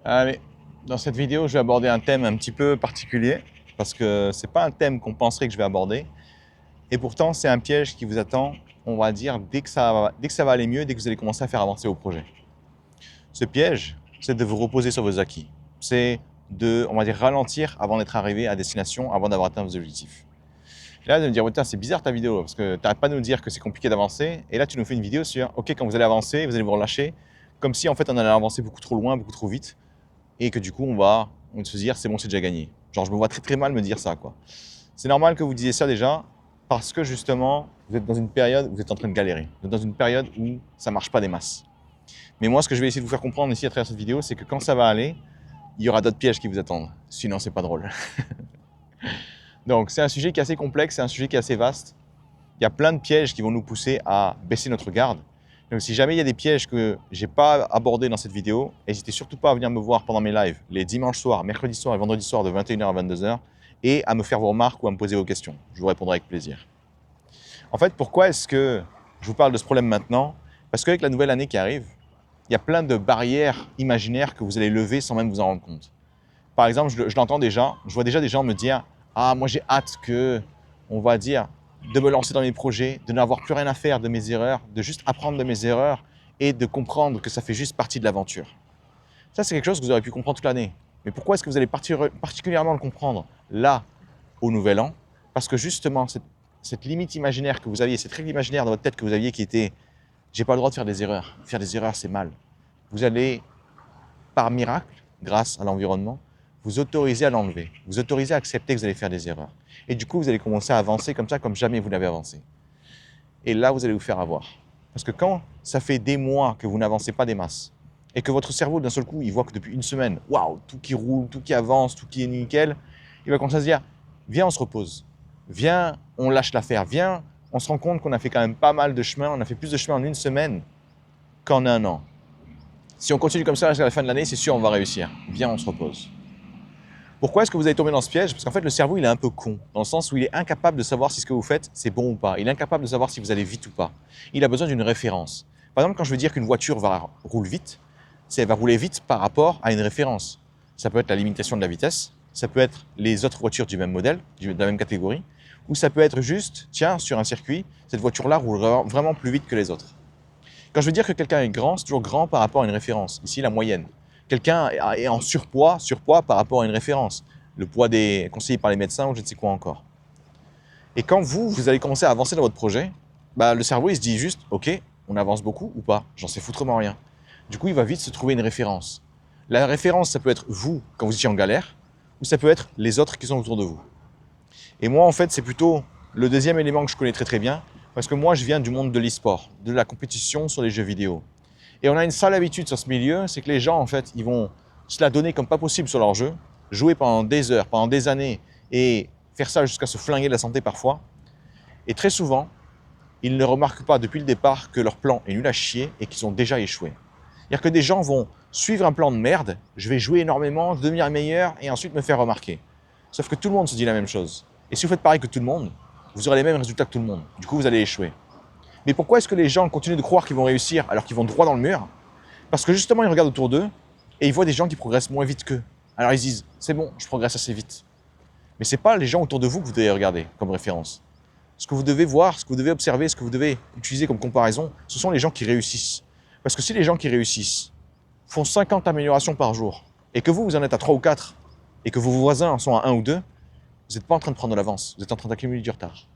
Allez, dans cette vidéo, je vais aborder un thème un petit peu particulier parce que c'est pas un thème qu'on penserait que je vais aborder. Et pourtant, c'est un piège qui vous attend, on va dire, dès que ça va aller mieux, dès que vous allez commencer à faire avancer vos projets. Ce piège, c'est de vous reposer sur vos acquis. C'est de, on va dire, ralentir avant d'être arrivé à destination, avant d'avoir atteint vos objectifs. Et là, de me dire, putain, c'est bizarre ta vidéo parce que tu n'arrêtes pas de nous dire que c'est compliqué d'avancer. Et là, tu nous fais une vidéo sur, OK, quand vous allez avancer, vous allez vous relâcher, comme si en fait on allait avancer beaucoup trop loin, beaucoup trop vite. Et que du coup, on va se dire, c'est bon, c'est déjà gagné. Genre, je me vois très très mal me dire ça, quoi. C'est normal que vous disiez ça déjà, parce que justement, vous êtes dans une période où vous êtes en train de galérer. Vous êtes dans une période où ça marche pas des masses. Mais moi, ce que je vais essayer de vous faire comprendre ici à travers cette vidéo, c'est que quand ça va aller, il y aura d'autres pièges qui vous attendent. Sinon, c'est pas drôle. Donc, c'est un sujet qui est assez complexe, c'est un sujet qui est assez vaste. Il y a plein de pièges qui vont nous pousser à baisser notre garde. Donc, si jamais il y a des pièges que j'ai pas abordés dans cette vidéo, n'hésitez surtout pas à venir me voir pendant mes lives les dimanches soirs, mercredi soir et vendredi soir de 21h à 22h et à me faire vos remarques ou à me poser vos questions. Je vous répondrai avec plaisir. En fait, pourquoi est-ce que je vous parle de ce problème maintenant? Parce qu'avec la nouvelle année qui arrive, il y a plein de barrières imaginaires que vous allez lever sans même vous en rendre compte. Par exemple, je l'entends déjà, je vois déjà des gens me dire « Ah, moi j'ai hâte que, on va dire, de me lancer dans mes projets, de n'avoir plus rien à faire de mes erreurs, de juste apprendre de mes erreurs et de comprendre que ça fait juste partie de l'aventure. » Ça, c'est quelque chose que vous aurez pu comprendre toute l'année. Mais pourquoi est-ce que vous allez particulièrement le comprendre là, au Nouvel An? Parce que justement, cette limite imaginaire que vous aviez, cette règle imaginaire dans votre tête que vous aviez qui était « J'ai pas le droit de faire des erreurs. Faire des erreurs, c'est mal. » Vous allez, par miracle, grâce à l'environnement, vous autoriser à l'enlever. Vous autorisez à accepter que vous allez faire des erreurs. Et du coup, vous allez commencer à avancer comme ça, comme jamais vous n'avez avancé. Et là, vous allez vous faire avoir. Parce que quand ça fait des mois que vous n'avancez pas des masses, et que votre cerveau, d'un seul coup, il voit que depuis une semaine, waouh, tout qui roule, tout qui avance, tout qui est nickel, il va commencer à se dire, viens, on se repose. Viens, on lâche l'affaire. Viens, on se rend compte qu'on a fait quand même pas mal de chemin. On a fait plus de chemin en une semaine qu'en un an. Si on continue comme ça jusqu'à la fin de l'année, c'est sûr, on va réussir. Viens, on se repose. Pourquoi est-ce que vous allez tomber dans ce piège? Parce qu'en fait, le cerveau, il est un peu con, dans le sens où il est incapable de savoir si ce que vous faites, c'est bon ou pas. Il est incapable de savoir si vous allez vite ou pas. Il a besoin d'une référence. Par exemple, quand je veux dire qu'une voiture roule vite, elle va rouler vite par rapport à une référence. Ça peut être la limitation de la vitesse, ça peut être les autres voitures du même modèle, de la même catégorie, ou ça peut être juste, tiens, sur un circuit, cette voiture-là roule vraiment plus vite que les autres. Quand je veux dire que quelqu'un est grand, c'est toujours grand par rapport à une référence. Ici, la moyenne. Quelqu'un est en surpoids par rapport à une référence. Le poids des conseillés par les médecins ou je ne sais quoi encore. Et quand vous allez commencer à avancer dans votre projet, bah, le cerveau, il se dit juste, OK, on avance beaucoup ou pas? J'en sais foutrement rien. Du coup, il va vite se trouver une référence. La référence, ça peut être vous, quand vous étiez en galère, ou ça peut être les autres qui sont autour de vous. Et moi, en fait, c'est plutôt le deuxième élément que je connais très très bien, parce que moi, je viens du monde de l'e-sport, de la compétition sur les jeux vidéo. Et on a une sale habitude sur ce milieu, c'est que les gens, en fait, ils vont se la donner comme pas possible sur leur jeu, jouer pendant des heures, pendant des années, et faire ça jusqu'à se flinguer la santé parfois. Et très souvent, ils ne remarquent pas depuis le départ que leur plan est nul à chier et qu'ils ont déjà échoué. C'est-à-dire que des gens vont suivre un plan de merde, je vais jouer énormément, devenir meilleur, et ensuite me faire remarquer. Sauf que tout le monde se dit la même chose. Et si vous faites pareil que tout le monde, vous aurez les mêmes résultats que tout le monde. Du coup, vous allez échouer. Mais pourquoi est-ce que les gens continuent de croire qu'ils vont réussir alors qu'ils vont droit dans le mur? Parce que justement, ils regardent autour d'eux et ils voient des gens qui progressent moins vite qu'eux. Alors ils disent, c'est bon, je progresse assez vite. Mais ce n'est pas les gens autour de vous que vous devez regarder comme référence. Ce que vous devez voir, ce que vous devez observer, ce que vous devez utiliser comme comparaison, ce sont les gens qui réussissent. Parce que si les gens qui réussissent font 50 améliorations par jour et que vous en êtes à 3 ou 4 et que vos voisins en sont à 1 ou 2, vous n'êtes pas en train de prendre de l'avance, vous êtes en train d'accumuler du retard.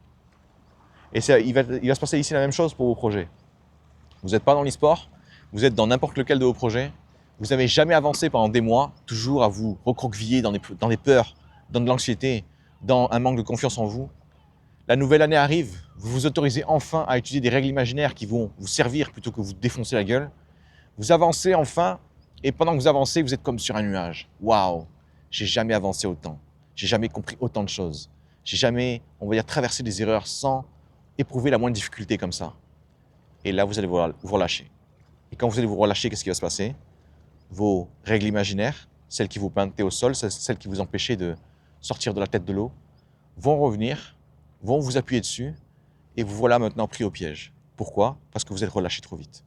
Et il va se passer ici la même chose pour vos projets. Vous n'êtes pas dans l'e-sport, vous êtes dans n'importe lequel de vos projets, vous n'avez jamais avancé pendant des mois, toujours à vous recroqueviller dans des peurs, dans de l'anxiété, dans un manque de confiance en vous. La nouvelle année arrive, vous vous autorisez enfin à utiliser des règles imaginaires qui vont vous servir plutôt que vous défoncer la gueule. Vous avancez enfin, et pendant que vous avancez, vous êtes comme sur un nuage. Waouh, j'ai jamais avancé autant, j'ai jamais compris autant de choses, j'ai jamais, on va dire, traversé des erreurs sans éprouver la moindre difficulté comme ça. Et là, vous allez vous relâcher. Et quand vous allez vous relâcher, qu'est-ce qui va se passer? Vos règles imaginaires, celles qui vous plantaient au sol, celles qui vous empêchaient de sortir de la tête de l'eau, vont revenir, vont vous appuyer dessus, et vous voilà maintenant pris au piège. Pourquoi? Parce que vous êtes relâché trop vite.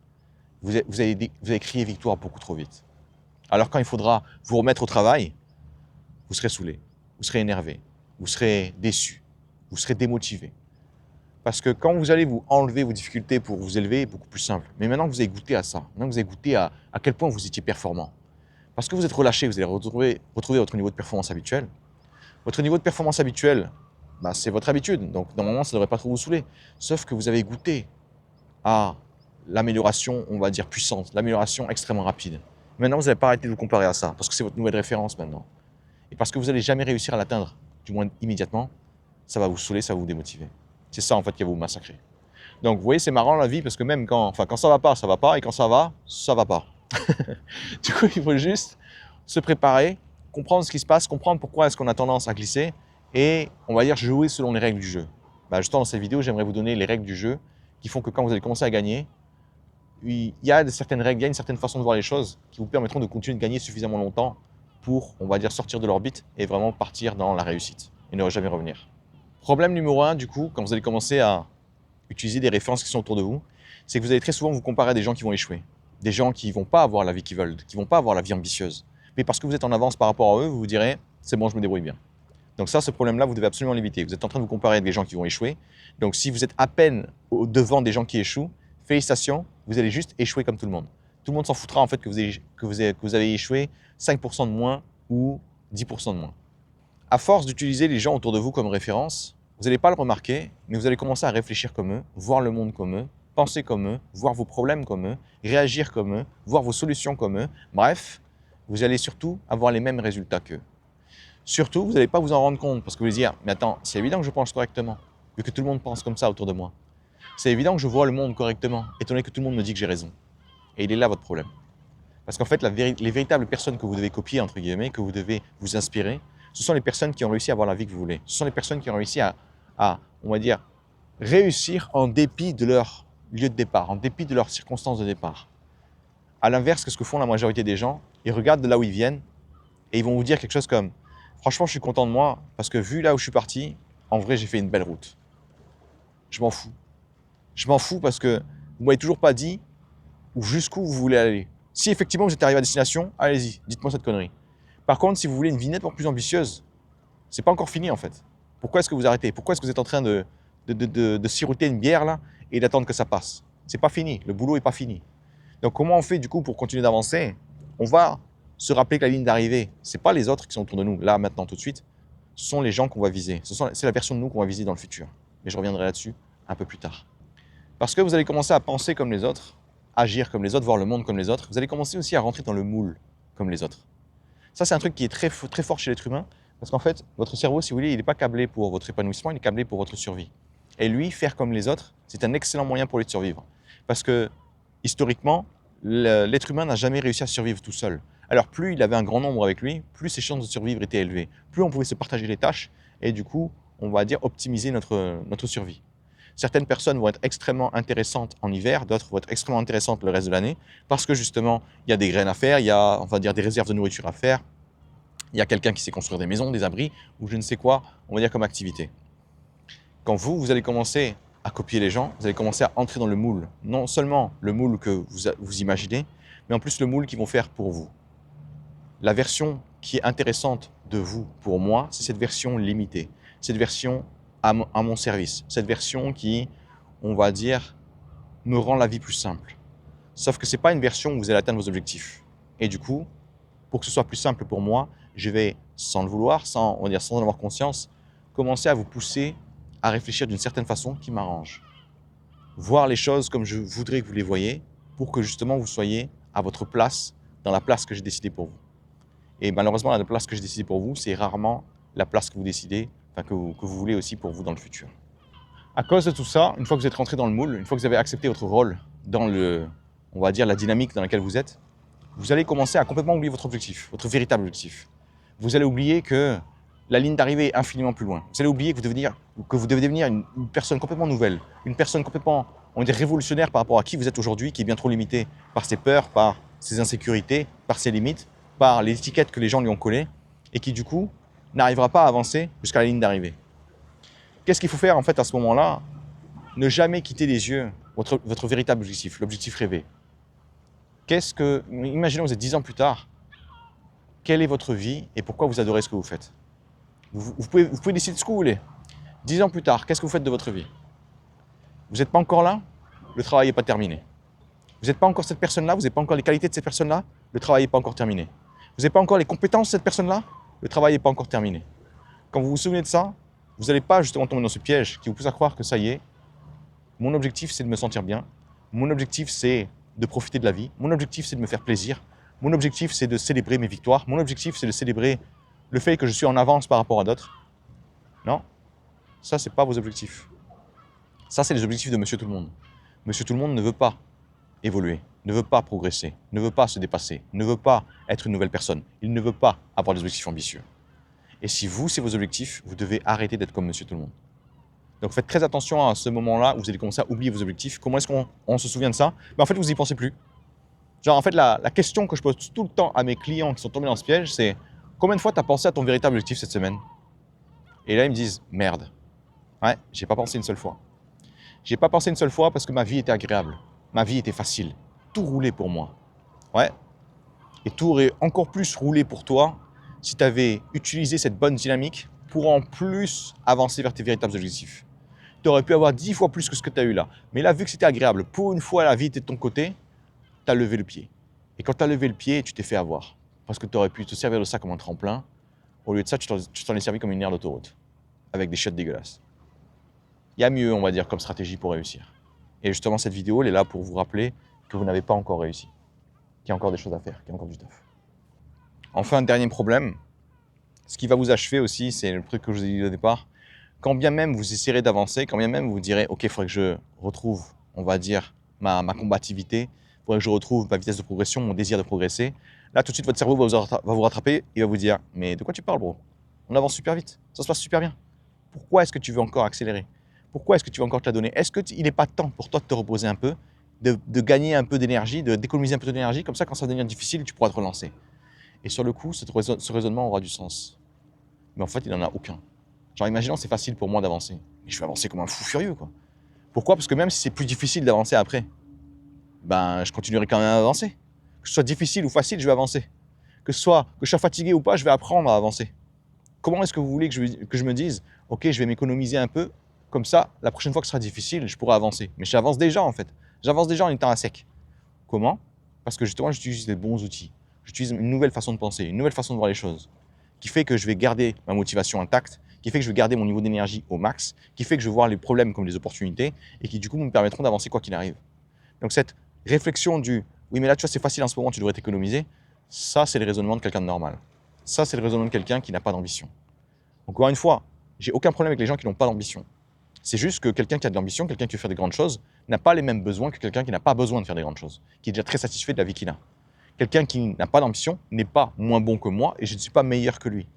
Vous avez crié victoire beaucoup trop vite. Alors quand il faudra vous remettre au travail, vous serez saoulé, vous serez énervé, vous serez déçu, vous serez démotivé. Parce que quand vous allez vous enlever vos difficultés pour vous élever, beaucoup plus simple. Mais maintenant que vous avez goûté à ça, maintenant que vous avez goûté à quel point vous étiez performant, parce que vous êtes relâché, vous allez retrouver votre niveau de performance habituel. Votre niveau de performance habituel, bah, c'est votre habitude, donc normalement ça ne devrait pas trop vous saouler. Sauf que vous avez goûté à l'amélioration, on va dire puissante, l'amélioration extrêmement rapide. Maintenant, vous n'allez pas arrêter de vous comparer à ça, parce que c'est votre nouvelle référence maintenant. Et parce que vous n'allez jamais réussir à l'atteindre, du moins immédiatement, ça va vous saouler, ça va vous démotiver. C'est ça en fait qui va vous massacrer. Donc vous voyez, c'est marrant la vie, parce que même quand ça va pas, et quand ça va pas. Du coup, il faut juste se préparer, comprendre ce qui se passe, comprendre pourquoi est-ce qu'on a tendance à glisser, et on va dire jouer selon les règles du jeu. Bah, justement, dans cette vidéo, j'aimerais vous donner les règles du jeu qui font que quand vous allez commencer à gagner, il y a certaines règles, il y a une certaine façon de voir les choses qui vous permettront de continuer de gagner suffisamment longtemps pour, on va dire, sortir de l'orbite et vraiment partir dans la réussite et ne jamais revenir. Problème numéro 1, du coup, quand vous allez commencer à utiliser des références qui sont autour de vous, c'est que vous allez très souvent vous comparer à des gens qui vont échouer, des gens qui ne vont pas avoir la vie qu'ils veulent, qui ne vont pas avoir la vie ambitieuse. Mais parce que vous êtes en avance par rapport à eux, vous vous direz « c'est bon, je me débrouille bien ». Donc ça, ce problème-là, vous devez absolument l'éviter. Vous êtes en train de vous comparer avec des gens qui vont échouer. Donc si vous êtes à peine au devant des gens qui échouent, félicitations, vous allez juste échouer comme tout le monde. Tout le monde s'en foutra en fait que vous avez échoué 5% de moins ou 10% de moins. À force d'utiliser les gens autour de vous comme référence, vous n'allez pas le remarquer, mais vous allez commencer à réfléchir comme eux, voir le monde comme eux, penser comme eux, voir vos problèmes comme eux, réagir comme eux, voir vos solutions comme eux. Bref, vous allez surtout avoir les mêmes résultats qu'eux. Surtout, vous n'allez pas vous en rendre compte parce que vous allez dire « mais attends, c'est évident que je pense correctement, vu que tout le monde pense comme ça autour de moi. C'est évident que je vois le monde correctement, étant donné que tout le monde me dit que j'ai raison. » Et il est là votre problème. Parce qu'en fait, les véritables personnes que vous devez copier, entre guillemets, que vous devez vous inspirer, ce sont les personnes qui ont réussi à avoir la vie que vous voulez. Ce sont les personnes qui ont réussi à on va dire, réussir en dépit de leur lieu de départ, en dépit de leurs circonstances de départ. À l'inverse, qu'est-ce que font la majorité des gens? Ils regardent de là où ils viennent et ils vont vous dire quelque chose comme « franchement, je suis content de moi parce que vu là où je suis parti, en vrai, j'ai fait une belle route. Je m'en fous. Je m'en fous parce que vous m'avez toujours pas dit jusqu'où vous voulez aller. Si effectivement vous êtes arrivé à destination, allez-y, dites-moi cette connerie. Par contre, si vous voulez une vie nettement plus ambitieuse, c'est pas encore fini en fait. Pourquoi est-ce que vous arrêtez? Pourquoi est-ce que vous êtes en train de siroter une bière là et d'attendre que ça passe? C'est pas fini, le boulot est pas fini. Donc comment on fait du coup pour continuer d'avancer? On va se rappeler que la ligne d'arrivée, c'est pas les autres qui sont autour de nous, là, maintenant, tout de suite. Ce sont les gens qu'on va viser. C'est la version de nous qu'on va viser dans le futur. Mais je reviendrai là-dessus un peu plus tard. Parce que vous allez commencer à penser comme les autres, agir comme les autres, voir le monde comme les autres. Vous allez commencer aussi à rentrer dans le moule comme les autres. Ça, c'est un truc qui est très fort chez l'être humain. Parce qu'en fait, votre cerveau, si vous voulez, il n'est pas câblé pour votre épanouissement, il est câblé pour votre survie. Et lui, faire comme les autres, c'est un excellent moyen pour lui de survivre. Parce que, historiquement, l'être humain n'a jamais réussi à survivre tout seul. Alors, plus il avait un grand nombre avec lui, plus ses chances de survivre étaient élevées. Plus on pouvait se partager les tâches et du coup, on va dire optimiser notre survie. Certaines personnes vont être extrêmement intéressantes en hiver, d'autres vont être extrêmement intéressantes le reste de l'année parce que justement, il y a des graines à faire, il y a, on va dire, des réserves de nourriture à faire, il y a quelqu'un qui sait construire des maisons, des abris, ou je ne sais quoi, on va dire comme activité. Quand vous allez commencer à copier les gens, vous allez commencer à entrer dans le moule. Non seulement le moule que vous imaginez, mais en plus le moule qu'ils vont faire pour vous. La version qui est intéressante de vous, pour moi, c'est cette version limitée. Cette version à mon service. Cette version qui, on va dire, me rend la vie plus simple. Sauf que ce n'est pas une version où vous allez atteindre vos objectifs. Et du coup, pour que ce soit plus simple pour moi, je vais, sans le vouloir, sans en avoir conscience, commencer à vous pousser à réfléchir d'une certaine façon qui m'arrange. Voir les choses comme je voudrais que vous les voyiez pour que justement vous soyez à votre place, dans la place que j'ai décidée pour vous. Et malheureusement, la place que j'ai décidée pour vous, c'est rarement la place que vous décidez, enfin que vous voulez aussi pour vous dans le futur. À cause de tout ça, une fois que vous êtes rentré dans le moule, une fois que vous avez accepté votre rôle dans on va dire, la dynamique dans laquelle vous êtes, vous allez commencer à complètement oublier votre objectif, votre véritable objectif. Vous allez oublier que la ligne d'arrivée est infiniment plus loin. Vous allez oublier que vous devez devenir une personne complètement nouvelle, une personne complètement, on va dire, révolutionnaire par rapport à qui vous êtes aujourd'hui, qui est bien trop limité par ses peurs, par ses insécurités, par ses limites, par les étiquettes que les gens lui ont collées, et qui du coup n'arrivera pas à avancer jusqu'à la ligne d'arrivée. Qu'est-ce qu'il faut faire en fait à ce moment-là? Ne jamais quitter des yeux votre véritable objectif, l'objectif rêvé. Imaginons vous êtes 10 ans plus tard, quelle est votre vie et pourquoi vous adorez ce que vous faites. Vous pouvez décider de ce que vous voulez. 10 ans plus tard, qu'est-ce que vous faites de votre vie? Vous n'êtes pas encore là? Le travail n'est pas terminé. Vous n'êtes pas encore cette personne-là? Vous n'avez pas encore les qualités de cette personne-là? Le travail n'est pas encore terminé. Vous n'avez pas encore les compétences de cette personne-là? Le travail n'est pas encore terminé. Quand vous vous souvenez de ça, vous n'allez pas justement tomber dans ce piège qui vous pousse à croire que ça y est, mon objectif c'est de me sentir bien, mon objectif c'est de profiter de la vie, mon objectif c'est de me faire plaisir, mon objectif c'est de célébrer mes victoires, mon objectif c'est de célébrer le fait que je suis en avance par rapport à d'autres. Non, ça c'est pas vos objectifs. Ça c'est les objectifs de Monsieur Tout-le-Monde. Monsieur Tout-le-Monde ne veut pas évoluer, ne veut pas progresser, ne veut pas se dépasser, ne veut pas être une nouvelle personne. Il ne veut pas avoir des objectifs ambitieux. Et si vous, c'est vos objectifs, vous devez arrêter d'être comme Monsieur Tout-le-Monde. Donc faites très attention à ce moment-là où vous allez commencer à oublier vos objectifs. Comment est-ce qu'on se souvient de ça? En fait, vous n'y pensez plus. Genre, en fait, la question que je pose tout le temps à mes clients qui sont tombés dans ce piège, c'est combien de fois tu as pensé à ton véritable objectif cette semaine? Et là, ils me disent merde. Ouais, j'ai pas pensé une seule fois. J'ai pas pensé une seule fois parce que ma vie était agréable. Ma vie était facile. Tout roulait pour moi. Ouais. Et tout aurait encore plus roulé pour toi si tu avais utilisé cette bonne dynamique pour en plus avancer vers tes véritables objectifs. Tu aurais pu avoir 10 fois plus que ce que tu as eu là. Mais là, vu que c'était agréable, pour une fois la vie était de ton côté, tu as levé le pied. Et quand tu as levé le pied, tu t'es fait avoir. Parce que tu aurais pu te servir de ça comme un tremplin. Au lieu de ça, tu t'en es servi comme une aire d'autoroute. Avec des chiottes dégueulasses. Il y a mieux, on va dire, comme stratégie pour réussir. Et justement, cette vidéo, elle est là pour vous rappeler que vous n'avez pas encore réussi. Qu'il y a encore des choses à faire, qu'il y a encore du taf. Enfin, dernier problème. Ce qui va vous achever aussi, c'est le truc que je vous ai dit au départ. Quand bien même vous essayerez d'avancer, quand bien même vous direz « Ok, il faudrait que je retrouve, on va dire, ma combativité, il faudrait que je retrouve ma vitesse de progression, mon désir de progresser », là, tout de suite, votre cerveau va vous rattraper et va vous dire « Mais de quoi tu parles, bro? On avance super vite, ça se passe super bien. Pourquoi est-ce que tu veux encore accélérer? Pourquoi est-ce que tu veux encore te la donner? Est-ce qu'il n'est pas temps pour toi de te reposer un peu, de gagner un peu d'énergie, d'économiser un peu d'énergie, comme ça, quand ça va devenir difficile, tu pourras te relancer ?» Et sur le coup, ce raisonnement aura du sens. Mais en fait, il n'en a aucun. Genre, imaginons, c'est facile pour moi d'avancer. Mais je vais avancer comme un fou furieux, quoi. Pourquoi? Parce que même si c'est plus difficile d'avancer après, ben, je continuerai quand même à avancer. Que ce soit difficile ou facile, je vais avancer. Que je sois fatigué ou pas, je vais apprendre à avancer. Comment est-ce que vous voulez que je me dise, ok, je vais m'économiser un peu, comme ça, la prochaine fois que ce sera difficile, je pourrai avancer. Mais j'avance déjà, en fait. J'avance déjà en étant à sec. Comment? Parce que justement, j'utilise les bons outils. J'utilise une nouvelle façon de penser, une nouvelle façon de voir les choses, qui fait que je vais garder ma motivation intacte, qui fait que je vais garder mon niveau d'énergie au max, qui fait que je vais voir les problèmes comme des opportunités et qui du coup me permettront d'avancer quoi qu'il arrive. Donc cette réflexion du « oui mais là tu vois c'est facile en ce moment, tu devrais t'économiser », ça c'est le raisonnement de quelqu'un de normal. Ça c'est le raisonnement de quelqu'un qui n'a pas d'ambition. Encore une fois, j'ai aucun problème avec les gens qui n'ont pas d'ambition. C'est juste que quelqu'un qui a de l'ambition, quelqu'un qui veut faire des grandes choses, n'a pas les mêmes besoins que quelqu'un qui n'a pas besoin de faire des grandes choses, qui est déjà très satisfait de la vie qu'il a. Quelqu'un qui n'a pas d'ambition n'est pas moins bon que moi et je ne suis pas meilleur que lui.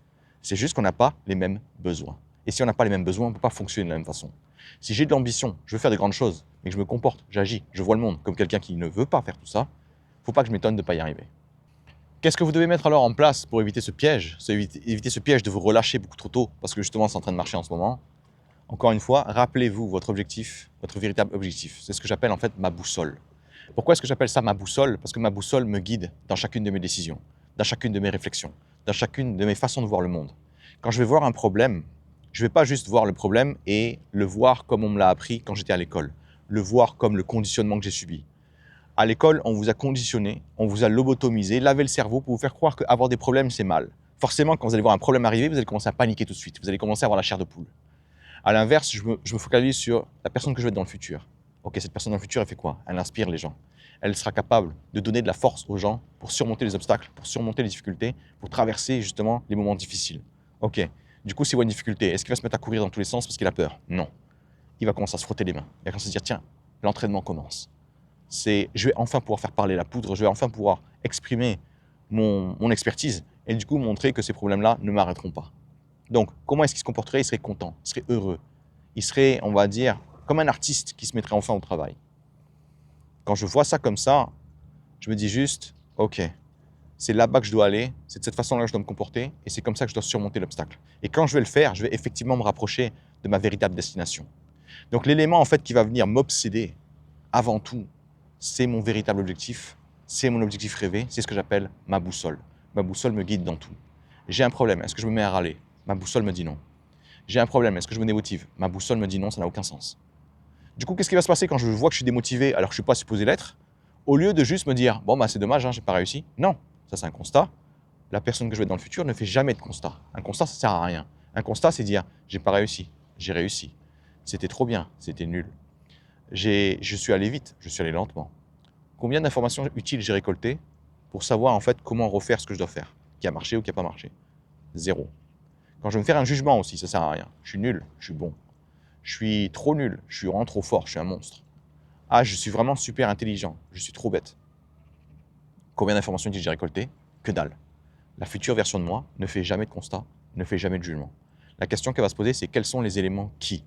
C'est juste qu'on n'a pas les mêmes besoins. Et si on n'a pas les mêmes besoins, on ne peut pas fonctionner de la même façon. Si j'ai de l'ambition, je veux faire de grandes choses, mais que je me comporte, j'agis, je vois le monde comme quelqu'un qui ne veut pas faire tout ça, il ne faut pas que je m'étonne de ne pas y arriver. Qu'est-ce que vous devez mettre alors en place pour éviter ce piège? Éviter ce piège de vous relâcher beaucoup trop tôt, parce que justement c'est en train de marcher en ce moment. Encore une fois, rappelez-vous votre objectif, votre véritable objectif. C'est ce que j'appelle en fait ma boussole. Pourquoi est-ce que j'appelle ça ma boussole? Parce que ma boussole me guide dans chacune de mes décisions, dans chacune de mes réflexions, dans chacune de mes façons de voir le monde. Quand je vais voir un problème, je ne vais pas juste voir le problème et le voir comme on me l'a appris quand j'étais à l'école, le voir comme le conditionnement que j'ai subi. À l'école, on vous a conditionné, on vous a lobotomisé, lavé le cerveau pour vous faire croire qu'avoir des problèmes, c'est mal. Forcément, quand vous allez voir un problème arriver, vous allez commencer à paniquer tout de suite, vous allez commencer à avoir la chair de poule. À l'inverse, je me focalise sur la personne que je vais être dans le futur. Ok, cette personne dans le futur, elle fait quoi? Elle inspire les gens. Elle sera capable de donner de la force aux gens pour surmonter les obstacles, pour surmonter les difficultés, pour traverser justement les moments difficiles. Ok, du coup, s'il voit une difficulté, est-ce qu'il va se mettre à courir dans tous les sens parce qu'il a peur? Non. Il va commencer à se frotter les mains. Il va commencer à se dire, tiens, l'entraînement commence. Je vais enfin pouvoir faire parler la poudre, je vais enfin pouvoir exprimer mon expertise et du coup montrer que ces problèmes-là ne m'arrêteront pas. Donc, comment est-ce qu'il se comporterait? Il serait content, il serait heureux. Il serait, on va dire, comme un artiste qui se mettrait enfin au travail. Quand je vois ça comme ça, je me dis juste, ok, c'est là-bas que je dois aller, c'est de cette façon-là que je dois me comporter, et c'est comme ça que je dois surmonter l'obstacle. Et quand je vais le faire, je vais effectivement me rapprocher de ma véritable destination. Donc l'élément en fait qui va venir m'obséder, avant tout, c'est mon véritable objectif, c'est mon objectif rêvé, c'est ce que j'appelle ma boussole. Ma boussole me guide dans tout. J'ai un problème, est-ce que je me mets à râler? Ma boussole me dit non. J'ai un problème, est-ce que je me démotive? Ma boussole me dit non, ça n'a aucun sens. Du coup, qu'est-ce qui va se passer quand je vois que je suis démotivé alors que je ne suis pas supposé l'être? Au lieu de juste me dire, bon, bah, c'est dommage, hein, j'ai pas réussi. Non, ça c'est un constat. La personne que je vais être dans le futur ne fait jamais de constat. Un constat, ça sert à rien. Un constat, c'est dire, j'ai pas réussi, j'ai réussi. C'était trop bien, c'était nul. Je suis allé vite, je suis allé lentement. Combien d'informations utiles j'ai récoltées pour savoir en fait comment refaire ce que je dois faire, qui a marché ou qui n'a pas marché? Zéro. Quand je vais me faire un jugement aussi, ça sert à rien. Je suis nul, je suis bon. Je suis trop nul, je suis vraiment trop fort, je suis un monstre. Ah, je suis vraiment super intelligent, je suis trop bête. Combien d'informations utiles j'ai récoltées? Que dalle. La future version de moi ne fait jamais de constat, ne fait jamais de jugement. La question qu'elle va se poser, c'est quels sont les éléments qui?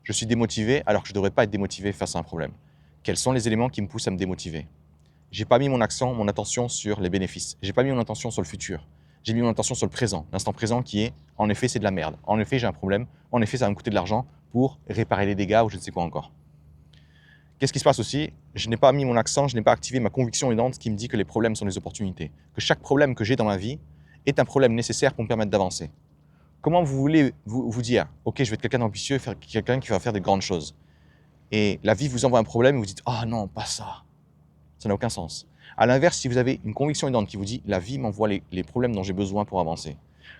Je suis démotivé alors que je ne devrais pas être démotivé face à un problème. Quels sont les éléments qui me poussent à me démotiver? J'ai pas mis mon accent, mon attention sur les bénéfices. J'ai pas mis mon attention sur le futur. J'ai mis mon attention sur le présent, l'instant présent qui est, en effet, c'est de la merde. En effet, j'ai un problème. En effet, ça va me coûter de l'argent pour réparer les dégâts ou je ne sais quoi encore. Qu'est-ce qui se passe aussi? Je n'ai pas mis mon accent, je n'ai pas activé ma conviction aidante qui me dit que les problèmes sont des opportunités. Que chaque problème que j'ai dans ma vie est un problème nécessaire pour me permettre d'avancer. Comment vous voulez vous dire, ok, je vais être quelqu'un d'ambitieux, quelqu'un qui va faire des grandes choses. Et la vie vous envoie un problème et vous dites, ah oh non, pas ça. Ça n'a aucun sens. À l'inverse, si vous avez une conviction aidante qui vous dit, la vie m'envoie les problèmes dont j'ai besoin pour avancer.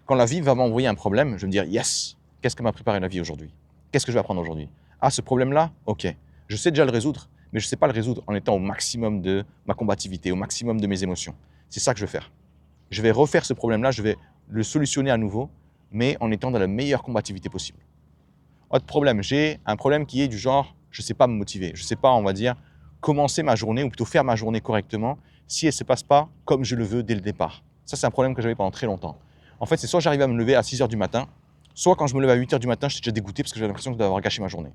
Quand la vie va m'envoyer un problème, je vais me dire, yes, qu'est-ce que m'a préparé la vie aujourd'hui? Qu'est-ce que je vais apprendre aujourd'hui? Ah, ce problème-là, ok. Je sais déjà le résoudre, mais je ne sais pas le résoudre en étant au maximum de ma combativité, au maximum de mes émotions. C'est ça que je vais faire. Je vais refaire ce problème-là, je vais le solutionner à nouveau, mais en étant dans la meilleure combativité possible. Autre problème, j'ai un problème qui est du genre, je ne sais pas me motiver, je ne sais pas, on va dire, commencer ma journée, ou plutôt faire ma journée correctement, si elle ne se passe pas comme je le veux dès le départ. Ça, c'est un problème que j'avais pendant très longtemps. En fait, c'est soit j'arrivais à me lever à 6 h du matin, soit quand je me levais à 8 h du matin, j'étais déjà dégoûté parce que j'avais l'impression d'avoir gâché ma journée.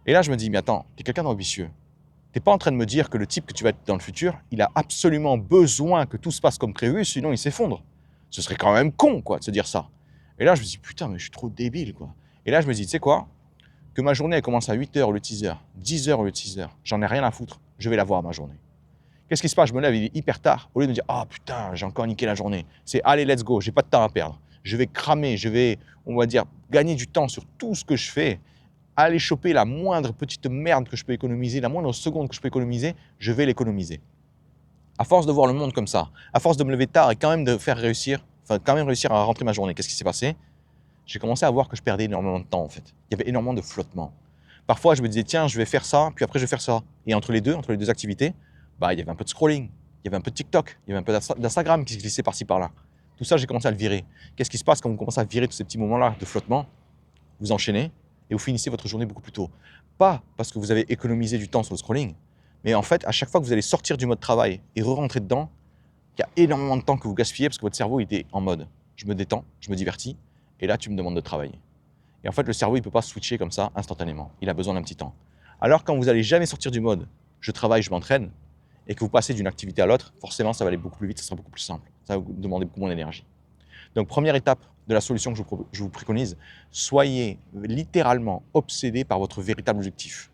Et là, je me dis, mais attends, tu es quelqu'un d'ambitieux. Tu n'es pas en train de me dire que le type que tu vas être dans le futur, il a absolument besoin que tout se passe comme prévu, sinon il s'effondre. Ce serait quand même con, quoi, de se dire ça. Et là, je me dis, putain, mais je suis trop débile, quoi. Et là, je me dis, tu sais quoi? Que ma journée elle commence à 8 h au lieu de 6 h, 10 h au lieu de 6 h, j'en ai rien à foutre, je vais la voir ma journée. Qu'est-ce qui se passe? Je me lève, il est hyper tard, au lieu de me dire, ah putain, j'ai encore niqué la journée. C'est allez, let's go, j'ai pas de temps à perdre. Je vais cramer, je vais, on va dire, gagner du temps sur tout ce que je fais, aller choper la moindre petite merde que je peux économiser, la moindre seconde que je peux économiser, je vais l'économiser. À force de voir le monde comme ça, à force de me lever tard et quand même de faire réussir, enfin quand même réussir à rentrer ma journée, qu'est-ce qui s'est passé? J'ai commencé à voir que je perdais énormément de temps en fait. Il y avait énormément de flottement. Parfois, je me disais, tiens, je vais faire ça, puis après, je vais faire ça. Et entre les deux activités, bah, il y avait un peu de scrolling, il y avait un peu de TikTok, il y avait un peu d'Instagram qui se glissait par-ci par-là. Tout ça, j'ai commencé à le virer. Qu'est-ce qui se passe quand vous commencez à virer tous ces petits moments-là de flottement? Vous enchaînez et vous finissez votre journée beaucoup plus tôt. Pas parce que vous avez économisé du temps sur le scrolling, mais en fait, à chaque fois que vous allez sortir du mode travail et re-rentrer dedans, il y a énormément de temps que vous gaspillez parce que votre cerveau était en mode je me détends, je me divertis, et là, tu me demandes de travailler. Et en fait, le cerveau, il ne peut pas switcher comme ça instantanément. Il a besoin d'un petit temps. Alors, quand vous n'allez jamais sortir du mode je travaille, je m'entraîne, et que vous passez d'une activité à l'autre, forcément, ça va aller beaucoup plus vite, ça sera beaucoup plus simple. Ça va vous demander beaucoup moins d'énergie. Donc, première étape de la solution que je vous préconise, soyez littéralement obsédé par votre véritable objectif.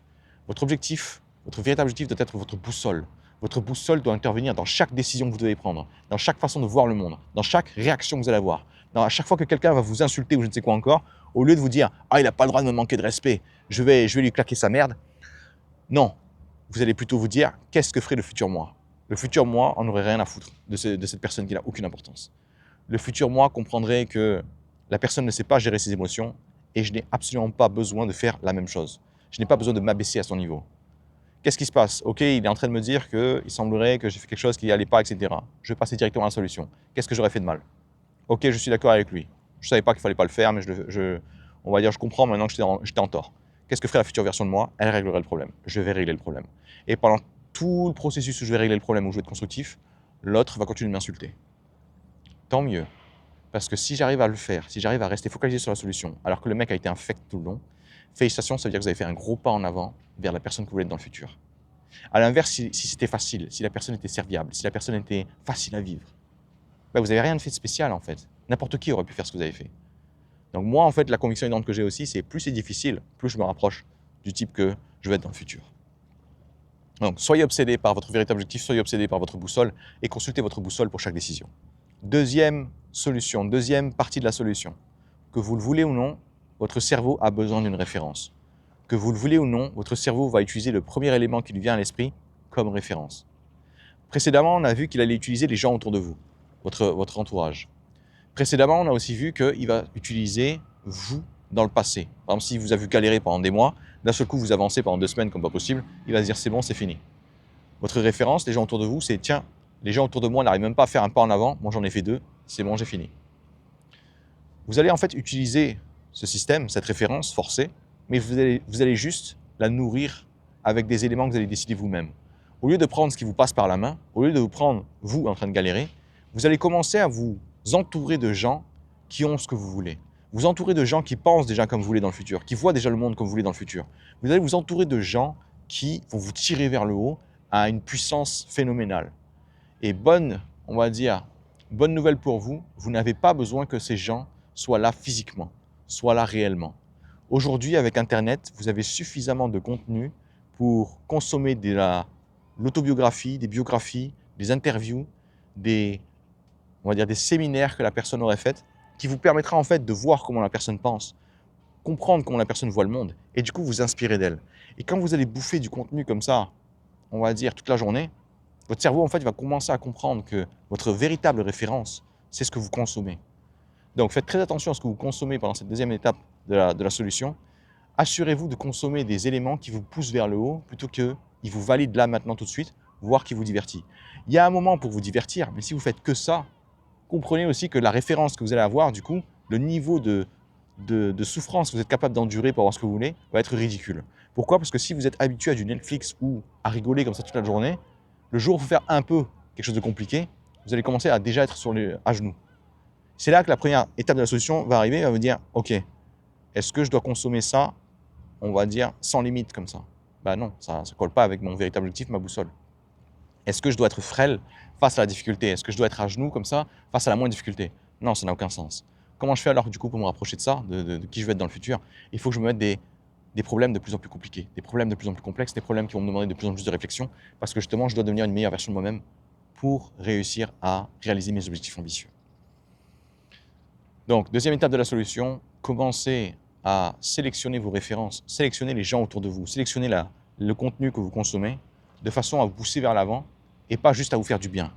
Votre véritable objectif doit être votre boussole. Votre boussole doit intervenir dans chaque décision que vous devez prendre, dans chaque façon de voir le monde, dans chaque réaction que vous allez avoir. À chaque fois que quelqu'un va vous insulter ou je ne sais quoi encore, au lieu de vous dire « Ah, il n'a pas le droit de me manquer de respect, je vais lui claquer sa merde », non, vous allez plutôt vous dire « Qu'est-ce que ferait le futur moi ?» Le futur moi en aurait rien à foutre de cette personne qui n'a aucune importance. Le futur moi comprendrait que la personne ne sait pas gérer ses émotions et je n'ai absolument pas besoin de faire la même chose. Je n'ai pas besoin de m'abaisser à son niveau. Qu'est-ce qui se passe? Ok, il est en train de me dire qu'il semblerait que j'ai fait quelque chose qui n'allait pas, etc. Je vais passer directement à la solution. Qu'est-ce que j'aurais fait de mal? Ok, je suis d'accord avec lui. Je ne savais pas qu'il ne fallait pas le faire, mais on va dire je comprends maintenant que j'étais en tort. Qu'est-ce que ferait la future version de moi? Elle réglerait le problème. Je vais régler le problème. Et pendant tout le processus où je vais régler le problème, où je vais être constructif, l'autre va continuer de m'insulter. Tant mieux. Parce que si j'arrive à le faire, si j'arrive à rester focalisé sur la solution, alors que le mec a été infect tout le long, félicitations, ça veut dire que vous avez fait un gros pas en avant vers la personne que vous voulez être dans le futur. À l'inverse, si c'était facile, si la personne était serviable, si la personne était facile à vivre, ben vous n'avez rien fait de spécial en fait. N'importe qui aurait pu faire ce que vous avez fait. Donc moi, en fait, la conviction énorme que j'ai aussi, c'est plus c'est difficile, plus je me rapproche du type que je vais être dans le futur. Donc, soyez obsédé par votre véritable objectif, soyez obsédé par votre boussole et consultez votre boussole pour chaque décision. Deuxième solution, deuxième partie de la solution. Que vous le voulez ou non, votre cerveau a besoin d'une référence. Que vous le voulez ou non, votre cerveau va utiliser le premier élément qui lui vient à l'esprit comme référence. Précédemment, on a vu qu'il allait utiliser les gens autour de vous, votre entourage. Précédemment, on a aussi vu qu'il va utiliser vous dans le passé. Par exemple, si vous avez galéré pendant des mois, d'un seul coup vous avancez pendant 2 semaines comme pas possible, il va se dire c'est bon, c'est fini. Votre référence, les gens autour de vous, c'est tiens, les gens autour de moi n'arrivent même pas à faire un pas en avant, moi j'en ai fait 2, c'est bon, j'ai fini. Vous allez en fait utiliser ce système, cette référence forcée, mais vous allez juste la nourrir avec des éléments que vous allez décider vous-même. Au lieu de prendre ce qui vous passe par la main, au lieu de vous prendre vous en train de galérer, vous allez commencer à vous entourer de gens qui ont ce que vous voulez. Vous entourer de gens qui pensent déjà comme vous voulez dans le futur, qui voient déjà le monde comme vous voulez dans le futur. Vous allez vous entourer de gens qui vont vous tirer vers le haut à une puissance phénoménale. Et on va dire, bonne nouvelle pour vous, vous n'avez pas besoin que ces gens soient là physiquement, soient là réellement. Aujourd'hui, avec Internet, vous avez suffisamment de contenu pour consommer de l'autobiographie, des biographies, des interviews, on va dire des séminaires que la personne aurait fait, qui vous permettra en fait de voir comment la personne pense, comprendre comment la personne voit le monde, et du coup vous inspirer d'elle. Et quand vous allez bouffer du contenu comme ça, on va dire toute la journée, votre cerveau en fait va commencer à comprendre que votre véritable référence, c'est ce que vous consommez. Donc faites très attention à ce que vous consommez pendant cette deuxième étape de la solution. Assurez-vous de consommer des éléments qui vous poussent vers le haut plutôt qu'ils vous valident là maintenant tout de suite, voire qui vous divertit. Il y a un moment pour vous divertir, mais si vous faites que ça, comprenez aussi que la référence que vous allez avoir, du coup, le niveau de souffrance que vous êtes capable d'endurer pour avoir ce que vous voulez, va être ridicule. Pourquoi? Parce que si vous êtes habitué à du Netflix ou à rigoler comme ça toute la journée, le jour où vous faire un peu quelque chose de compliqué, vous allez commencer à déjà être à genoux. C'est là que la première étape de la solution va arriver, va vous dire, ok, est-ce que je dois consommer ça, on va dire, sans limite comme ça? Ben non, ça ne colle pas avec mon véritable objectif, ma boussole. Est-ce que je dois être frêle face à la difficulté? Est-ce que je dois être à genoux comme ça face à la moindre difficulté? Non, ça n'a aucun sens. Comment je fais alors du coup pour me rapprocher de ça, de qui je veux être dans le futur? Il faut que je me mette des problèmes de plus en plus compliqués, des problèmes de plus en plus complexes, des problèmes qui vont me demander de plus en plus de réflexion, parce que justement, je dois devenir une meilleure version de moi-même pour réussir à réaliser mes objectifs ambitieux. Donc, deuxième étape de la solution, commencez à sélectionner vos références, sélectionner les gens autour de vous, sélectionner le contenu que vous consommez de façon à vous pousser vers l'avant et pas juste à vous faire du bien.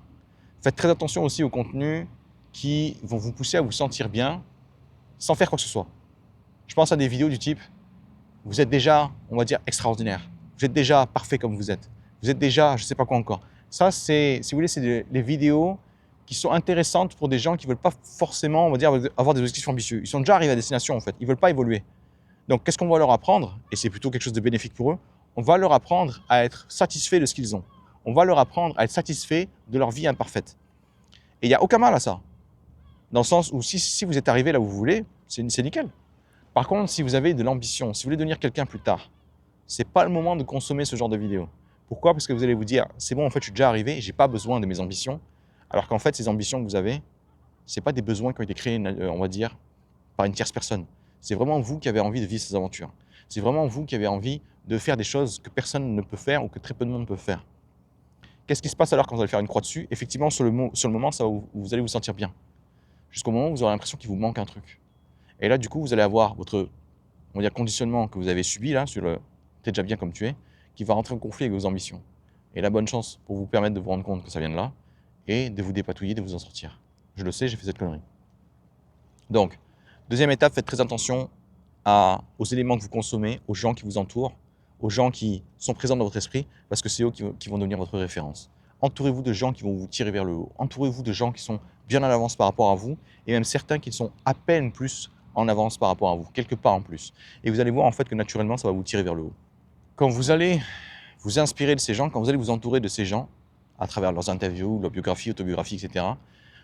Faites très attention aussi aux contenus qui vont vous pousser à vous sentir bien sans faire quoi que ce soit. Je pense à des vidéos du type « Vous êtes déjà, on va dire, extraordinaire. Vous êtes déjà parfait comme vous êtes. Vous êtes déjà, je ne sais pas quoi encore. » Ça, si vous voulez, c'est les vidéos qui sont intéressantes pour des gens qui ne veulent pas forcément, on va dire, avoir des objectifs ambitieux. Ils sont déjà arrivés à destination, en fait. Ils ne veulent pas évoluer. Donc, qu'est-ce qu'on va leur apprendre? Et c'est plutôt quelque chose de bénéfique pour eux. On va leur apprendre à être satisfaits de ce qu'ils ont. On va leur apprendre à être satisfaits de leur vie imparfaite. Et il n'y a aucun mal à ça. Dans le sens où si vous êtes arrivé là où vous voulez, c'est nickel. Par contre, si vous avez de l'ambition, si vous voulez devenir quelqu'un plus tard, ce n'est pas le moment de consommer ce genre de vidéos. Pourquoi? Parce que vous allez vous dire, c'est bon, en fait, je suis déjà arrivé, je n'ai pas besoin de mes ambitions. Alors qu'en fait, ces ambitions que vous avez, ce n'est pas des besoins qui ont été créés, on va dire, par une tierce personne. C'est vraiment vous qui avez envie de vivre ces aventures. C'est vraiment vous qui avez envie de faire des choses que personne ne peut faire ou que très peu de monde peut faire. Qu'est-ce qui se passe alors quand vous allez faire une croix dessus? Effectivement, sur le moment, vous allez vous sentir bien. Jusqu'au moment où vous aurez l'impression qu'il vous manque un truc. Et là, du coup, vous allez avoir votre, on va dire, conditionnement que vous avez subi là, sur le « t'es déjà bien comme tu es », qui va rentrer en conflit avec vos ambitions. Et la bonne chance pour vous permettre de vous rendre compte que ça vient de là, et de vous dépatouiller, de vous en sortir. Je le sais, j'ai fait cette connerie. Donc, deuxième étape, faites très attention aux éléments que vous consommez, aux gens qui vous entourent, aux gens qui sont présents dans votre esprit, parce que c'est eux qui vont devenir votre référence. Entourez-vous de gens qui vont vous tirer vers le haut. Entourez-vous de gens qui sont bien en avance par rapport à vous, et même certains qui sont à peine plus en avance par rapport à vous, quelque part en plus. Et vous allez voir en fait que naturellement, ça va vous tirer vers le haut. Quand vous allez vous inspirer de ces gens, quand vous allez vous entourer de ces gens, à travers leurs interviews, leurs biographies, autobiographies, etc.,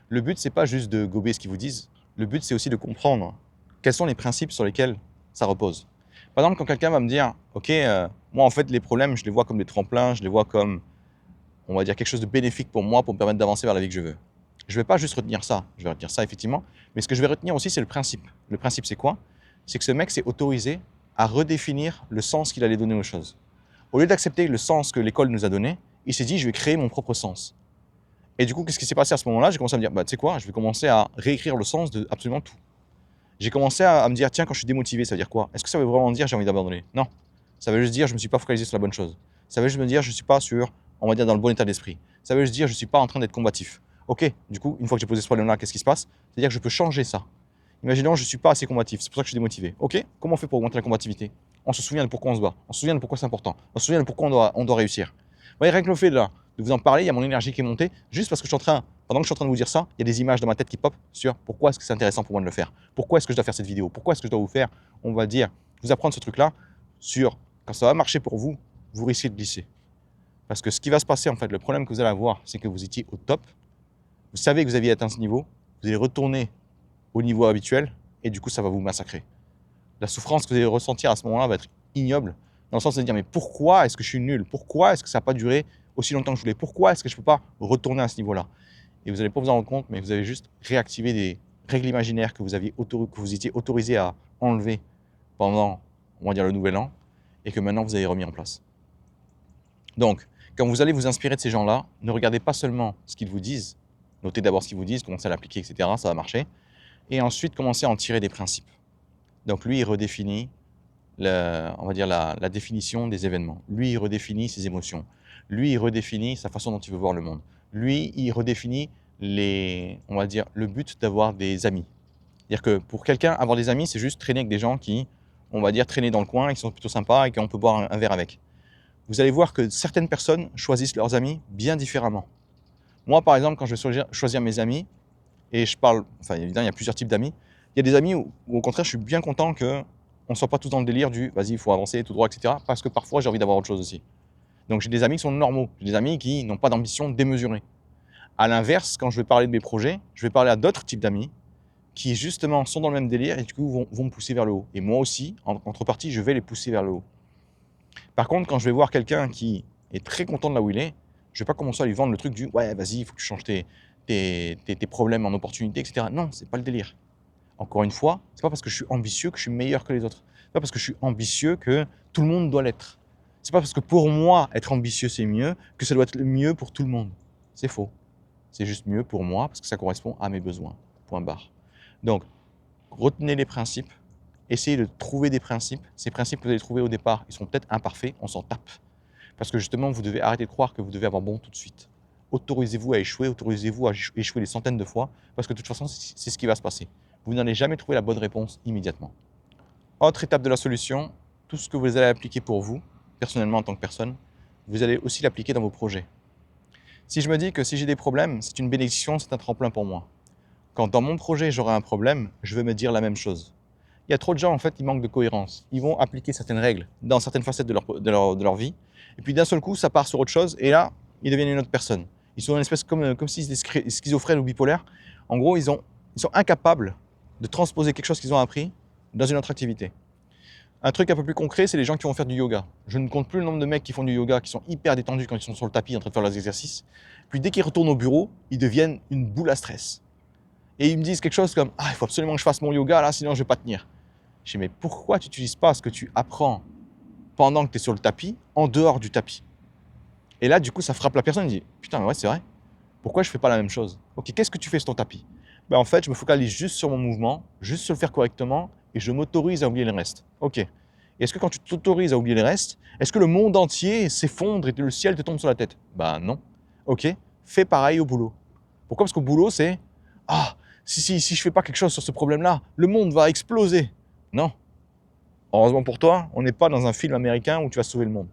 le but, c'est pas juste de gober ce qu'ils vous disent. Le but, c'est aussi de comprendre quels sont les principes sur lesquels ça repose. Par exemple, quand quelqu'un va me dire « Ok, moi, en fait, les problèmes, je les vois comme des tremplins, je les vois comme, on va dire, quelque chose de bénéfique pour moi, pour me permettre d'avancer vers la vie que je veux. » Je ne vais pas juste retenir ça. Je vais retenir ça, effectivement. Mais ce que je vais retenir aussi, c'est le principe. Le principe, c'est quoi? C'est que ce mec s'est autorisé à redéfinir le sens qu'il allait donner aux choses. Au lieu d'accepter le sens que l'école nous a donné, il s'est dit « Je vais créer mon propre sens. » Et du coup, qu'est-ce qui s'est passé à ce moment-là? J'ai commencé à me dire, bah, tu sais quoi, je vais commencer à réécrire le sens de absolument tout. J'ai commencé à me dire, tiens, quand je suis démotivé, ça veut dire quoi? Est-ce que ça veut vraiment dire j'ai envie d'abandonner? Non. Ça veut juste dire je ne me suis pas focalisé sur la bonne chose. Ça veut juste me dire je ne suis pas sur, on va dire, dans le bon état d'esprit. Ça veut juste dire je ne suis pas en train d'être combatif. Ok, du coup, une fois que j'ai posé ce problème-là, qu'est-ce qui se passe? C'est-à-dire que je peux changer ça. Imaginons je ne suis pas assez combatif, c'est pour ça que je suis démotivé. Ok, comment on fait pour augmenter la combativité? On se souvient de pourquoi on se bat, on se souvient de pourquoi c'est important, on se souvient de pourquoi on doit réussir. Vous voyez, rien que le fait là, de vous en parler, il y a mon énergie qui est montée, juste parce que pendant que je suis en train de vous dire ça, il y a des images dans ma tête qui pop sur pourquoi est-ce que c'est intéressant pour moi de le faire, pourquoi est-ce que je dois faire cette vidéo, pourquoi est-ce que je dois vous faire, on va dire, vous apprendre ce truc-là sur quand ça va marcher pour vous, vous risquez de glisser. Parce que ce qui va se passer, en fait, le problème que vous allez avoir, c'est que vous étiez au top, vous savez que vous aviez atteint ce niveau, vous allez retourner au niveau habituel, et du coup, ça va vous massacrer. La souffrance que vous allez ressentir à ce moment-là va être ignoble, dans le sens de dire, mais pourquoi est-ce que je suis nul? Pourquoi est-ce que ça n'a pas duré aussi longtemps que je voulais? Pourquoi est-ce que je ne peux pas retourner à ce niveau-là? Et vous n'allez pas vous en rendre compte, mais vous avez juste réactivé des règles imaginaires que vous étiez autorisé à enlever pendant, on va dire, le nouvel an, et que maintenant vous avez remis en place. Donc, quand vous allez vous inspirer de ces gens-là, ne regardez pas seulement ce qu'ils vous disent, notez d'abord ce qu'ils vous disent, commencez à l'appliquer, etc., ça va marcher, et ensuite commencez à en tirer des principes. Donc lui, il redéfinit, on va dire la définition des événements. Lui, il redéfinit ses émotions. Lui, il redéfinit sa façon dont il veut voir le monde. Lui, il redéfinit on va dire, le but d'avoir des amis. C'est-à-dire que pour quelqu'un, avoir des amis, c'est juste traîner avec des gens qui, on va dire, traîner dans le coin, qui sont plutôt sympas et qu'on peut boire un verre avec. Vous allez voir que certaines personnes choisissent leurs amis bien différemment. Moi, par exemple, quand je vais choisir mes amis, et je parle, enfin évidemment, il y a plusieurs types d'amis, il y a des amis où au contraire, je suis bien content qu'on ne soit pas tous dans le délire du vas-y, il faut avancer tout droit, etc. Parce que parfois, j'ai envie d'avoir autre chose aussi. Donc j'ai des amis qui sont normaux, j'ai des amis qui n'ont pas d'ambition démesurée. À l'inverse, quand je vais parler de mes projets, je vais parler à d'autres types d'amis qui justement sont dans le même délire et du coup vont me pousser vers le haut. Et moi aussi, en contrepartie, je vais les pousser vers le haut. Par contre, quand je vais voir quelqu'un qui est très content de là où il est, je ne vais pas commencer à lui vendre le truc du ouais, vas-y, il faut que tu changes tes problèmes en opportunités, etc. Non, c'est pas le délire. Encore une fois, c'est pas parce que je suis ambitieux que je suis meilleur que les autres. C'est pas parce que je suis ambitieux que tout le monde doit l'être. C'est pas parce que pour moi, être ambitieux, c'est mieux, que ça doit être mieux pour tout le monde. C'est faux. C'est juste mieux pour moi parce que ça correspond à mes besoins. Point barre. Donc, retenez les principes. Essayez de trouver des principes. Ces principes que vous allez trouver au départ, ils sont peut-être imparfaits, on s'en tape. Parce que justement, vous devez arrêter de croire que vous devez avoir bon tout de suite. Autorisez-vous à échouer, autorisez-vous à échouer des centaines de fois, parce que de toute façon, c'est ce qui va se passer. Vous n'allez jamais trouver la bonne réponse immédiatement. Autre étape de la solution, tout ce que vous allez appliquer pour vous, personnellement en tant que personne, vous allez aussi l'appliquer dans vos projets. Si je me dis que si j'ai des problèmes, c'est une bénédiction, c'est un tremplin pour moi. Quand dans mon projet, j'aurai un problème, je vais me dire la même chose. Il y a trop de gens, en fait, qui manquent de cohérence. Ils vont appliquer certaines règles dans certaines facettes de leur vie, et puis d'un seul coup, ça part sur autre chose, et là, ils deviennent une autre personne. Ils sont une espèce comme s'ils étaient schizophrènes ou bipolaires. En gros, ils sont incapables de transposer quelque chose qu'ils ont appris dans une autre activité. Un truc un peu plus concret, c'est les gens qui vont faire du yoga. Je ne compte plus le nombre de mecs qui font du yoga, qui sont hyper détendus quand ils sont sur le tapis en train de faire leurs exercices. Puis dès qu'ils retournent au bureau, ils deviennent une boule à stress. Et ils me disent quelque chose comme « Ah, il faut absolument que je fasse mon yoga là, sinon je ne vais pas tenir. » Je dis « Mais pourquoi tu n'utilises pas ce que tu apprends pendant que tu es sur le tapis, en dehors du tapis ?» Et là, du coup, ça frappe la personne. Il dit « Putain, mais ouais, c'est vrai. Pourquoi je ne fais pas la même chose? Ok, qu'est-ce que tu fais sur ton tapis ?» Ben, en fait, je me focalise juste sur mon mouvement, juste sur le faire correctement, et je m'autorise à oublier le reste. Ok. Et est-ce que quand tu t'autorises à oublier le reste, est-ce que le monde entier s'effondre et le ciel te tombe sur la tête? Ben non. Ok. Fais pareil au boulot. Pourquoi? Parce qu'au boulot, c'est « Ah, si je ne fais pas quelque chose sur ce problème-là, le monde va exploser. » Non. Heureusement pour toi, on n'est pas dans un film américain où tu vas sauver le monde.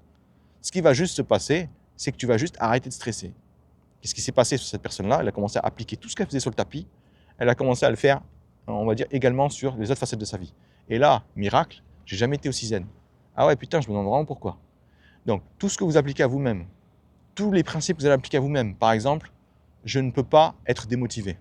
Ce qui va juste se passer, c'est que tu vas juste arrêter de stresser. Qu'est-ce qui s'est passé sur cette personne-là? Elle a commencé à appliquer tout ce qu'elle faisait sur le tapis. Elle a commencé à le faire, on va dire, également sur les autres facettes de sa vie. Et là, miracle, j'ai jamais été aussi zen. Ah ouais, putain, je me demande vraiment pourquoi. Donc, tout ce que vous appliquez à vous-même, tous les principes que vous allez appliquer à vous-même, par exemple, je ne peux pas être démotivé.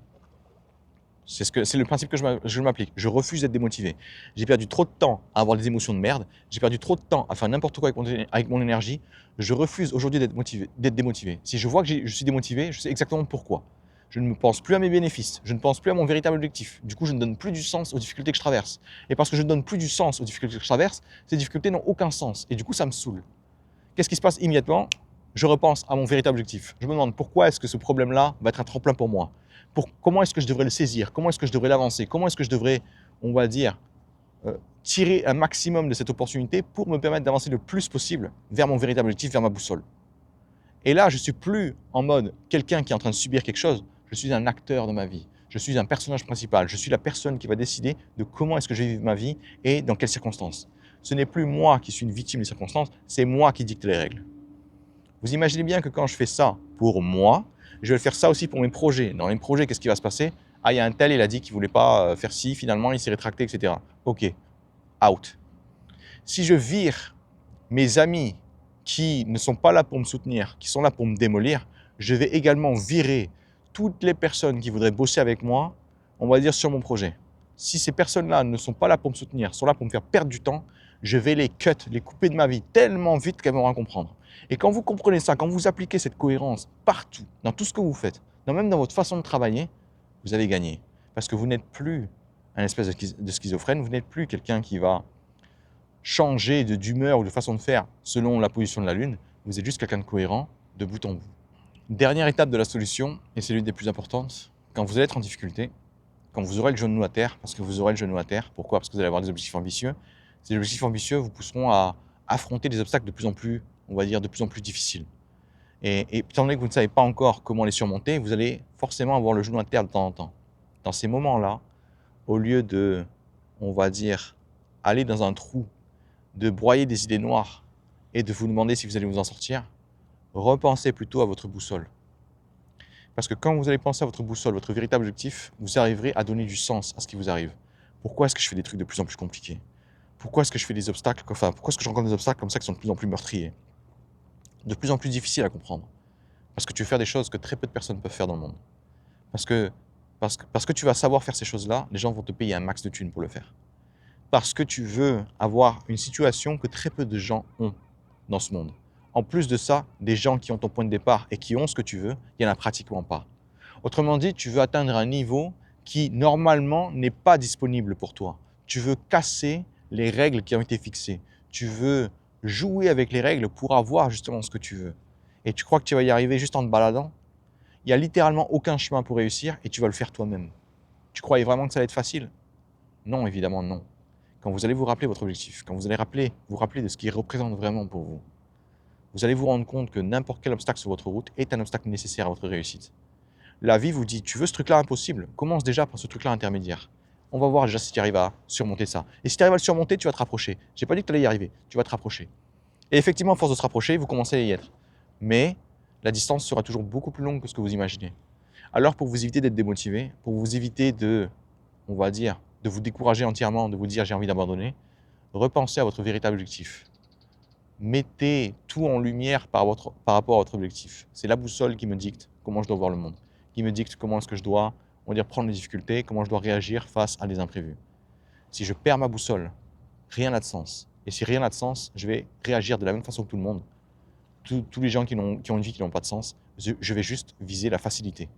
C'est le principe que je m'applique. Je refuse d'être démotivé. J'ai perdu trop de temps à avoir des émotions de merde. J'ai perdu trop de temps à faire n'importe quoi avec mon énergie. Je refuse aujourd'hui d'être démotivé. Si je vois que je suis démotivé, je sais exactement pourquoi. Je ne pense plus à mes bénéfices. Je ne pense plus à mon véritable objectif. Du coup, je ne donne plus du sens aux difficultés que je traverse. Et parce que je ne donne plus du sens aux difficultés que je traverse, ces difficultés n'ont aucun sens. Et du coup, ça me saoule. Qu'est-ce qui se passe immédiatement? je repense à mon véritable objectif. Je me demande pourquoi est-ce que ce problème-là va être un tremplin pour moi? Comment est-ce que je devrais le saisir? Comment est-ce que je devrais l'avancer? Comment est-ce que je devrais, on va dire, tirer un maximum de cette opportunité pour me permettre d'avancer le plus possible vers mon véritable objectif, vers ma boussole? Et là, je ne suis plus en mode quelqu'un qui est en train de subir quelque chose, je suis un acteur de ma vie. Je suis un personnage principal, je suis la personne qui va décider de comment est-ce que je vais vivre ma vie et dans quelles circonstances. Ce n'est plus moi qui suis une victime des circonstances, c'est moi qui dicte les règles. Vous imaginez bien que quand je fais ça pour moi, je vais faire ça aussi pour mes projets. Dans les projets, qu'est-ce qui va se passer? Ah, il y a un tel, il a dit qu'il ne voulait pas faire ci, finalement, il s'est rétracté, etc. Ok, out. Si je vire mes amis qui ne sont pas là pour me soutenir, qui sont là pour me démolir, je vais également virer toutes les personnes qui voudraient bosser avec moi, on va dire, sur mon projet. Si ces personnes-là ne sont pas là pour me soutenir, sont là pour me faire perdre du temps, je vais les cut, les couper de ma vie tellement vite qu'elles vont rien comprendre. Et quand vous comprenez ça, quand vous appliquez cette cohérence partout, dans tout ce que vous faites, même dans votre façon de travailler, vous avez gagné. Parce que vous n'êtes plus un espèce de schizophrène, vous n'êtes plus quelqu'un qui va changer d'humeur ou de façon de faire selon la position de la Lune, vous êtes juste quelqu'un de cohérent de bout en bout. Dernière étape de la solution, et c'est l'une des plus importantes, quand vous allez être en difficulté, quand vous aurez le genou à terre, parce que vous aurez le genou à terre, pourquoi? Parce que vous allez avoir des objectifs ambitieux. Ces objectifs ambitieux vous pousseront à affronter des obstacles de plus en plus, on va dire, de plus en plus difficiles. Et étant donné que vous ne savez pas encore comment les surmonter, vous allez forcément avoir le genou à terre de temps en temps. Dans ces moments-là, au lieu de, on va dire, aller dans un trou, de broyer des idées noires et de vous demander si vous allez vous en sortir, repensez plutôt à votre boussole. Parce que quand vous allez penser à votre boussole, votre véritable objectif, vous arriverez à donner du sens à ce qui vous arrive. Pourquoi est-ce que je fais des trucs de plus en plus compliqués? Pourquoi est-ce que je fais des obstacles, enfin, pourquoi est-ce que je rencontre des obstacles comme ça qui sont de plus en plus meurtriers? De plus en plus difficiles à comprendre. Parce que tu veux faire des choses que très peu de personnes peuvent faire dans le monde. Parce que tu vas savoir faire ces choses-là, les gens vont te payer un max de thunes pour le faire. Parce que tu veux avoir une situation que très peu de gens ont dans ce monde. En plus de ça, des gens qui ont ton point de départ et qui ont ce que tu veux, il n'y en a pratiquement pas. Autrement dit, tu veux atteindre un niveau qui, normalement, n'est pas disponible pour toi. Tu veux casser les règles qui ont été fixées. Tu veux jouer avec les règles pour avoir justement ce que tu veux. Et tu crois que tu vas y arriver juste en te baladant? Il n'y a littéralement aucun chemin pour réussir et tu vas le faire toi-même. Tu croyais vraiment que ça allait être facile? Non, évidemment non. Quand vous allez vous rappeler votre objectif, quand vous allez vous rappeler de ce qu'il représente vraiment pour vous, vous allez vous rendre compte que n'importe quel obstacle sur votre route est un obstacle nécessaire à votre réussite. La vie vous dit, tu veux ce truc-là impossible, commence déjà par ce truc-là intermédiaire. On va voir déjà si tu arrives à surmonter ça. Et si tu arrives à le surmonter, tu vas te rapprocher. J'ai pas dit que tu allais y arriver, tu vas te rapprocher. Et effectivement, à force de se rapprocher, vous commencez à y être. Mais la distance sera toujours beaucoup plus longue que ce que vous imaginez. Alors pour vous éviter d'être démotivé, pour vous éviter de, on va dire, de vous décourager entièrement, de vous dire j'ai envie d'abandonner, repensez à votre véritable objectif. Mettez tout en lumière par rapport à votre objectif. C'est la boussole qui me dicte comment je dois voir le monde, qui me dicte comment est-ce que je dois, on va dire, prendre les difficultés, comment je dois réagir face à des imprévus. Si je perds ma boussole, rien n'a de sens. Et si rien n'a de sens, je vais réagir de la même façon que tout le monde. Tous les gens qui ont une vie qui n'ont pas de sens, je vais juste viser la facilité.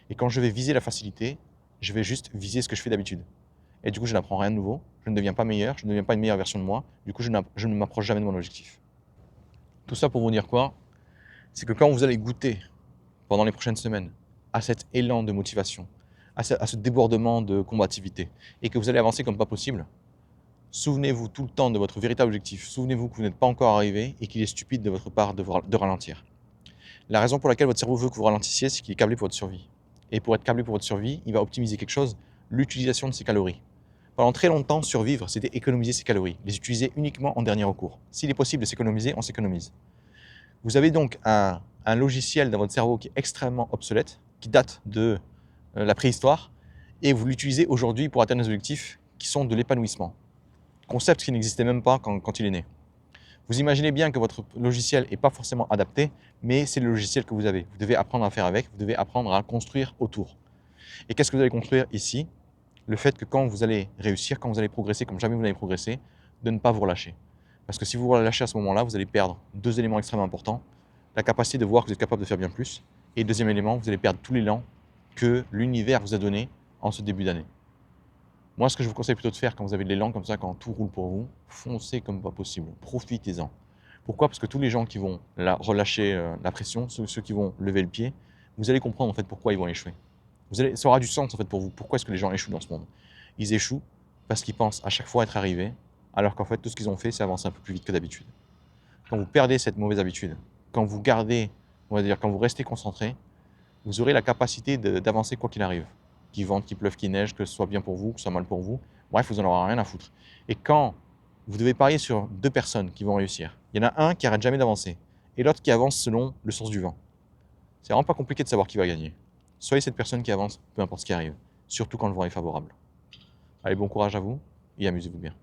Et quand je vais viser la facilité, je vais juste viser ce que je fais d'habitude. Et du coup, je n'apprends rien de nouveau, je ne deviens pas meilleur, je ne deviens pas une meilleure version de moi, du coup, je ne m'approche jamais de mon objectif. Tout ça pour vous dire quoi? C'est que quand vous allez goûter, pendant les prochaines semaines, à cet élan de motivation, à ce débordement de combativité, et que vous allez avancer comme pas possible, souvenez-vous tout le temps de votre véritable objectif. Souvenez-vous que vous n'êtes pas encore arrivé et qu'il est stupide de votre part de ralentir. La raison pour laquelle votre cerveau veut que vous ralentissiez, c'est qu'il est câblé pour votre survie. Et pour être câblé pour votre survie, il va optimiser quelque chose, l'utilisation de ses calories. Pendant très longtemps, survivre, c'était économiser ses calories, les utiliser uniquement en dernier recours. S'il est possible de s'économiser, on s'économise. Vous avez donc un logiciel dans votre cerveau qui est extrêmement obsolète, qui date de la préhistoire, et vous l'utilisez aujourd'hui pour atteindre des objectifs qui sont de l'épanouissement. Concept qui n'existait même pas quand il est né. Vous imaginez bien que votre logiciel n'est pas forcément adapté, mais c'est le logiciel que vous avez. Vous devez apprendre à faire avec, vous devez apprendre à construire autour. Et qu'est-ce que vous allez construire ici? Le fait que quand vous allez réussir, quand vous allez progresser comme jamais vous n'avez progressé, de ne pas vous relâcher. Parce que si vous vous relâchez à ce moment-là, vous allez perdre deux éléments extrêmement importants. La capacité de voir que vous êtes capable de faire bien plus. Et deuxième élément, vous allez perdre tout l'élan que l'univers vous a donné en ce début d'année. Moi, ce que je vous conseille plutôt de faire quand vous avez de l'élan comme ça, quand tout roule pour vous, foncez comme pas possible. Profitez-en. Pourquoi? Parce que tous les gens qui vont relâcher la pression, ceux qui vont lever le pied, vous allez comprendre en fait pourquoi ils vont échouer. Ça aura du sens en fait pour vous. Pourquoi est-ce que les gens échouent dans ce monde? Ils échouent parce qu'ils pensent à chaque fois être arrivés, alors qu'en fait tout ce qu'ils ont fait, c'est avancer un peu plus vite que d'habitude. Quand vous perdez cette mauvaise habitude, quand vous gardez, on va dire, quand vous restez concentré, vous aurez la capacité d'avancer quoi qu'il arrive. Qu'il vente, qu'il pleuve, qu'il neige, que ce soit bien pour vous, que ce soit mal pour vous. Bref, vous n'en aurez rien à foutre. Et quand vous devez parier sur deux personnes qui vont réussir, il y en a un qui arrête jamais d'avancer et l'autre qui avance selon le sens du vent. C'est vraiment pas compliqué de savoir qui va gagner. Soyez cette personne qui avance, peu importe ce qui arrive, surtout quand le vent est favorable. Allez, bon courage à vous et amusez-vous bien.